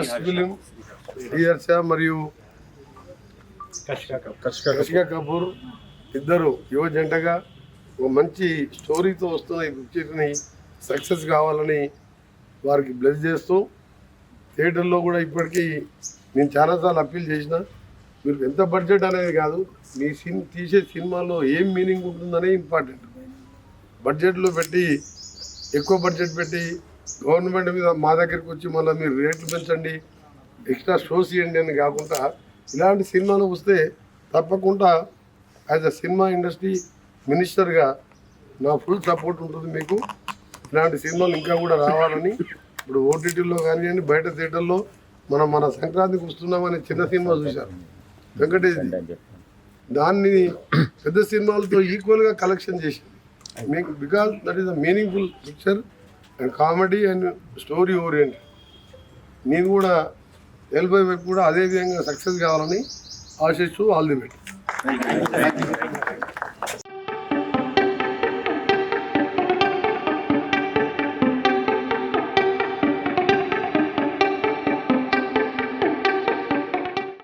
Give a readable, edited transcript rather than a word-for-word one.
First film Sriharsha మరియు కషికా కపూర్ ఇద్దరు యువ జంటగా ఒక మంచి స్టోరీతో వస్తున్న ఈ పిక్చర్ని సక్సెస్ కావాలని వారికి బ్లెస్ చేస్తూ థియేటర్లో కూడా ఇప్పటికీ నేను చాలాసార్లు అప్పీల్ చేసిన మీరు ఎంత బడ్జెట్ అనేది కాదు మీ తీసే సినిమాలో ఏం మీనింగ్ ఉంటుందనే ఇంపార్టెంట్. బడ్జెట్లో పెట్టి ఎక్కువ బడ్జెట్ పెట్టి గవర్నమెంట్ మీద మా దగ్గరికి వచ్చి మళ్ళీ మీరు రేట్లు పెంచండి ఎక్స్ట్రా షోస్ ఇవ్వండి అని కాకుండా ఇలాంటి సినిమాలు వస్తే తప్పకుండా యాజ్ అ సినిమా ఇండస్ట్రీ మినిస్టర్గా నా ఫుల్ సపోర్ట్ ఉంటుంది మీకు. ఇలాంటి సినిమాలు ఇంకా కూడా రావాలని ఇప్పుడు ఓటీటీలో కానివ్వండి బయట థియేటర్లో మన సంక్రాంతికి వస్తున్నామని చిన్న సినిమా చూశారు వెంకటేష్, దాన్ని పెద్ద సినిమాలతో ఈక్వల్గా కలెక్షన్ చేసింది మీకు. Because that is a meaningful picture and comedy and story oriented. నేను కూడా ఎల్బై వైపు కూడా అదే విధంగా సక్సెస్ కావాలని ఆశిస్తూ ఆల్ ది బెస్ట్.